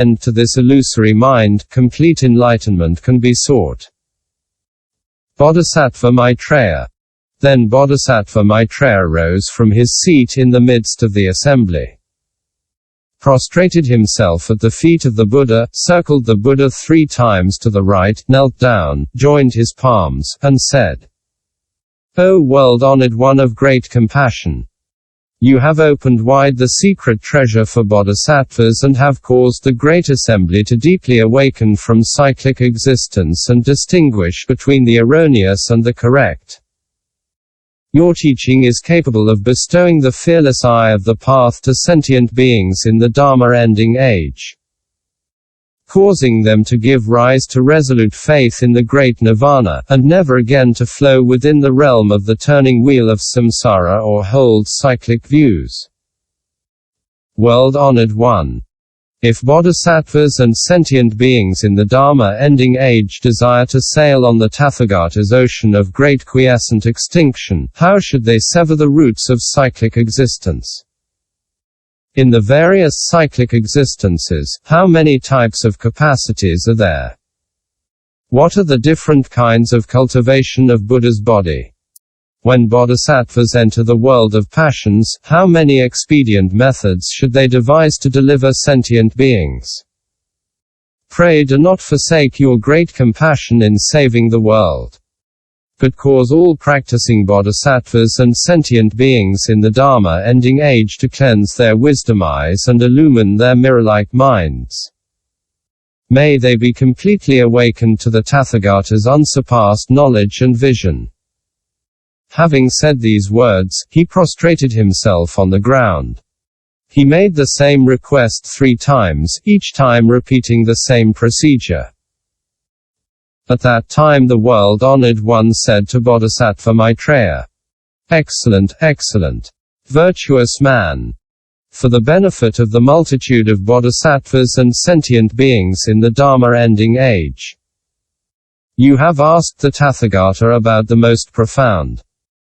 end to this illusory mind, complete enlightenment can be sought. Bodhisattva Maitreya. Then Bodhisattva Maitreya rose from his seat in the midst of the assembly, prostrated himself at the feet of the Buddha, circled the Buddha 3 times to the right, knelt down, joined his palms, and said, "O world-honored one of great compassion, you have opened wide the secret treasure for bodhisattvas and have caused the great assembly to deeply awaken from cyclic existence and distinguish between the erroneous and the correct. Your teaching is capable of bestowing the fearless eye of the path to sentient beings in the Dharma Ending Age, causing them to give rise to resolute faith in the great nirvana, and never again to flow within the realm of the turning wheel of samsara or hold cyclic views. World-honored one. If bodhisattvas and sentient beings in the Dharma Ending Age desire to sail on the Tathagata's ocean of great quiescent extinction, how should they sever the roots of cyclic existence? In the various cyclic existences, how many types of capacities are there? What are the different kinds of cultivation of Buddha's body? When bodhisattvas enter the world of passions, how many expedient methods should they devise to deliver sentient beings? Pray do not forsake your great compassion in saving the world, but cause all practicing bodhisattvas and sentient beings in the Dharma Ending Age to cleanse their wisdom eyes and illumine their mirror-like minds. May they be completely awakened to the Tathagata's unsurpassed knowledge and vision." Having said these words, he prostrated himself on the ground. He made the same request 3 times, each time repeating the same procedure. At that time the world-honored one said to Bodhisattva Maitreya, "Excellent, excellent, virtuous man. For the benefit of the multitude of bodhisattvas and sentient beings in the Dharma Ending Age, you have asked the Tathagata about the most profound,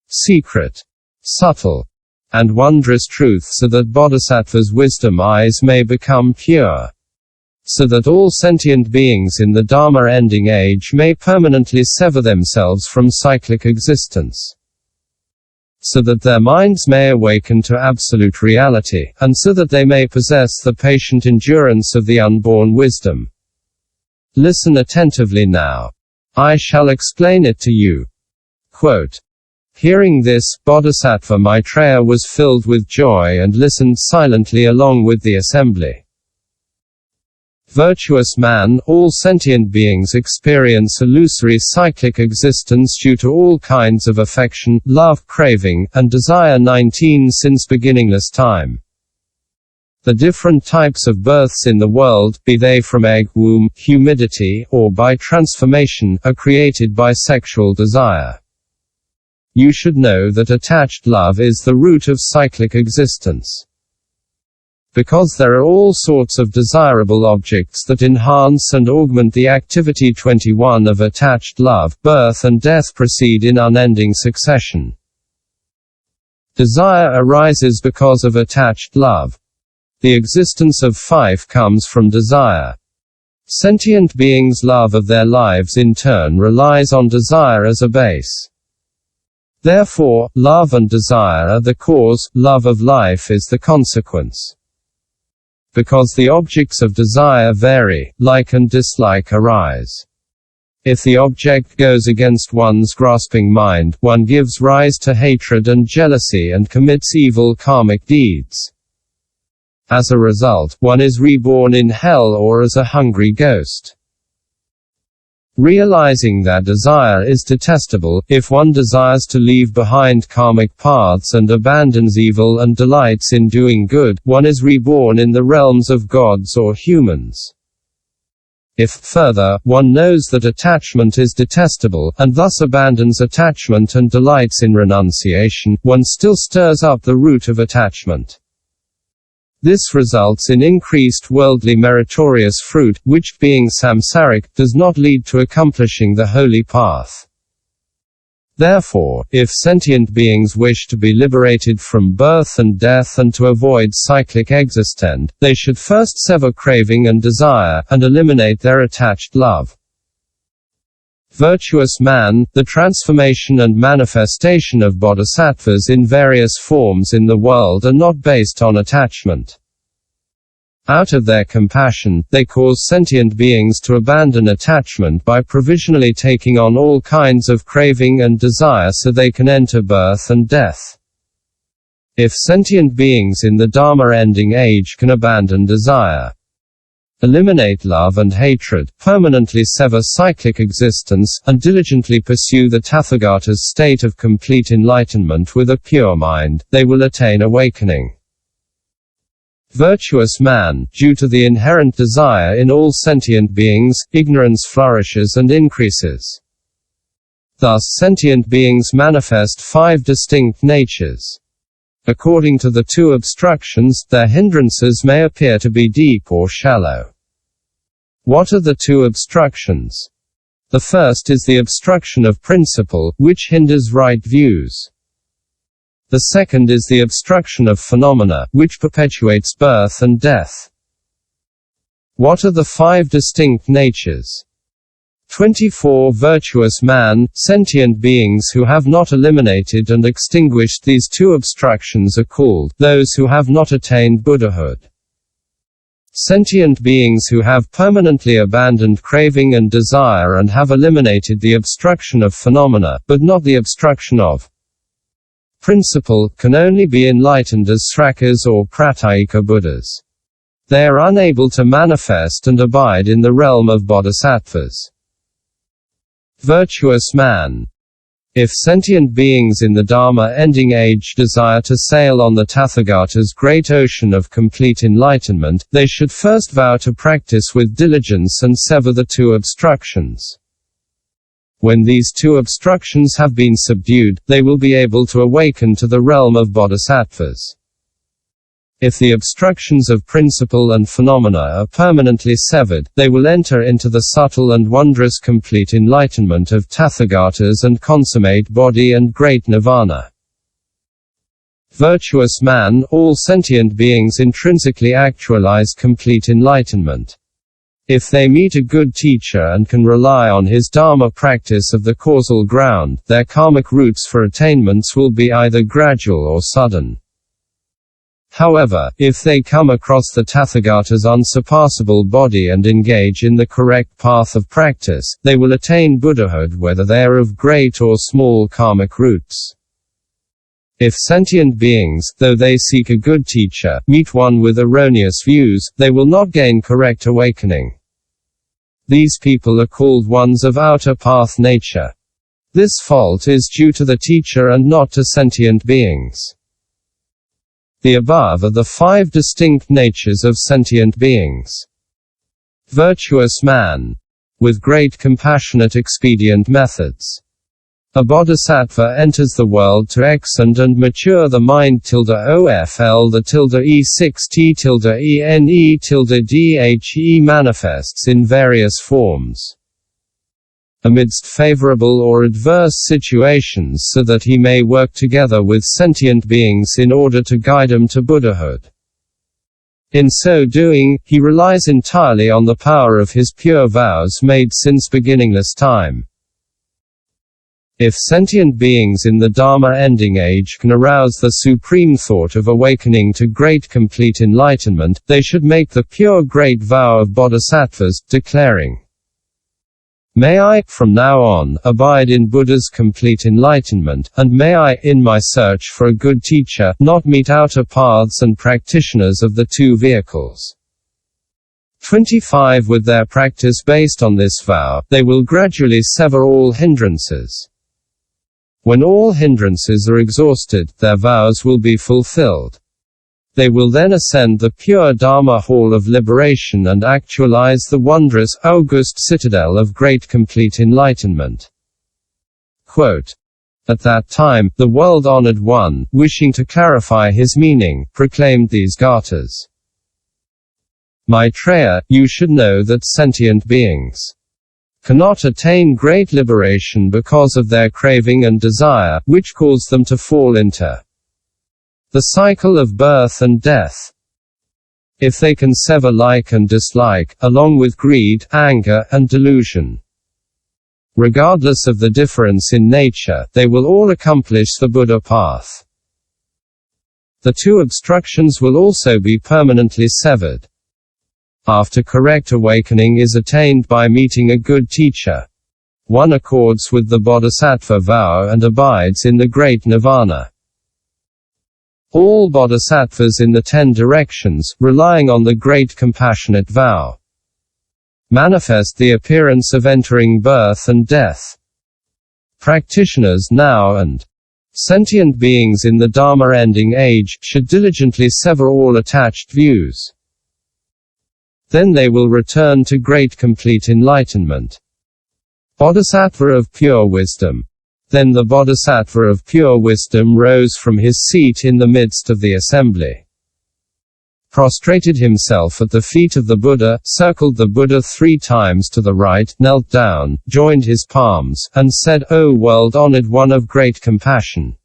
secret, subtle, and wondrous truth so that bodhisattvas' wisdom eyes may become pure, so that all sentient beings in the Dharma Ending Age may permanently sever themselves from cyclic existence, so that their minds may awaken to absolute reality, and so that they may possess the patient endurance of the unborn wisdom. Listen attentively now. I shall explain it to you." Quote. Hearing this, Bodhisattva Maitreya was filled with joy and listened silently along with the assembly. Virtuous man, all sentient beings experience illusory cyclic existence due to all kinds of affection, love, craving, and desire 19 since beginningless time. The different types of births in the world, be they from egg, womb, humidity, or by transformation, are created by sexual desire. You should know that attached love is the root of cyclic existence. Because there are all sorts of desirable objects that enhance and augment the activity 21 of attached love, birth and death proceed in unending succession. Desire arises because of attached love. The existence of 5 comes from desire. Sentient beings' love of their lives in turn relies on desire as a base. Therefore, love and desire are the cause, love of life is the consequence. Because the objects of desire vary, like and dislike arise. If the object goes against one's grasping mind, one gives rise to hatred and jealousy and commits evil karmic deeds. As a result, one is reborn in hell or as a hungry ghost. Realizing that desire is detestable, if one desires to leave behind karmic paths and abandons evil and delights in doing good, one is reborn in the realms of gods or humans. If, further, one knows that attachment is detestable, and thus abandons attachment and delights in renunciation, one still stirs up the root of attachment. This results in increased worldly meritorious fruit, which, being samsaric, does not lead to accomplishing the holy path. Therefore, if sentient beings wish to be liberated from birth and death and to avoid cyclic existence, they should first sever craving and desire, and eliminate their attached love. Virtuous man, the transformation and manifestation of bodhisattvas in various forms in the world are not based on attachment. Out of their compassion, they cause sentient beings to abandon attachment by provisionally taking on all kinds of craving and desire so they can enter birth and death. If sentient beings in the Dharma Ending Age can abandon desire, eliminate love and hatred, permanently sever cyclic existence, and diligently pursue the Tathagata's state of complete enlightenment with a pure mind, they will attain awakening. Virtuous man, due to the inherent desire in all sentient beings, ignorance flourishes and increases. Thus sentient beings manifest 5 distinct natures. According to the 2 obstructions, their hindrances may appear to be deep or shallow. What are the 2 obstructions? The first is the obstruction of principle, which hinders right views. The second is the obstruction of phenomena, which perpetuates birth and death. What are the 5 distinct natures? 24 Virtuous man, sentient beings who have not eliminated and extinguished these 2 obstructions are called those who have not attained Buddhahood. Sentient beings who have permanently abandoned craving and desire and have eliminated the obstruction of phenomena, but not the obstruction of principle, can only be enlightened as Srakas or Pratyeka Buddhas. They are unable to manifest and abide in the realm of bodhisattvas. Virtuous man. If sentient beings in the Dharma Ending Age desire to sail on the Tathagata's great ocean of complete enlightenment, they should first vow to practice with diligence and sever the 2 obstructions. When these 2 obstructions have been subdued, they will be able to awaken to the realm of bodhisattvas. If the obstructions of principle and phenomena are permanently severed, they will enter into the subtle and wondrous complete enlightenment of Tathagatas and consummate bodhi and great nirvana. Virtuous man, all sentient beings intrinsically actualize complete enlightenment. If they meet a good teacher and can rely on his Dharma practice of the causal ground, their karmic routes for attainments will be either gradual or sudden. However, if they come across the Tathagata's unsurpassable body and engage in the correct path of practice, they will attain Buddhahood whether they are of great or small karmic roots. If sentient beings, though they seek a good teacher, meet one with erroneous views, they will not gain correct awakening. These people are called ones of outer path nature. This fault is due to the teacher and not to sentient beings. The above are the 5 distinct natures of sentient beings. Virtuous man. With great compassionate expedient methods. A bodhisattva enters the world to extend and mature the mind _ofl the _e6t_ene_dhe manifests in various forms amidst favorable or adverse situations so that he may work together with sentient beings in order to guide them to Buddhahood. In so doing, he relies entirely on the power of his pure vows made since beginningless time. If sentient beings in the Dharma Ending Age can arouse the supreme thought of awakening to great complete enlightenment, they should make the pure great vow of bodhisattvas, declaring, "May I, from now on, abide in Buddha's complete enlightenment, and may I, in my search for a good teacher, not meet outer paths and practitioners of the 2 vehicles." 25 With their practice based on this vow, they will gradually sever all hindrances. When all hindrances are exhausted, their vows will be fulfilled. They will then ascend the pure Dharma hall of liberation and actualize the wondrous, august citadel of great complete enlightenment. Quote, "At that time, the world-honored one, wishing to clarify his meaning, proclaimed these gathas. Maitreya, you should know that sentient beings cannot attain great liberation because of their craving and desire, which cause them to fall into the cycle of birth and death. If they can sever like and dislike, along with greed, anger, and delusion, regardless of the difference in nature, they will all accomplish the Buddha path. The two obstructions will also be permanently severed. After correct awakening is attained by meeting a good teacher, one accords with the bodhisattva vow and abides in the great nirvana. All bodhisattvas in the 10 directions, relying on the great compassionate vow, manifest the appearance of entering birth and death. Practitioners now and sentient beings in the Dharma Ending Age should diligently sever all attached views. Then they will return to great complete enlightenment. Bodhisattva of pure wisdom. Then the Bodhisattva of pure wisdom rose from his seat in the midst of the assembly, prostrated himself at the feet of the Buddha, circled the Buddha 3 times to the right, knelt down, joined his palms, and said, "O world-honored one of great compassion,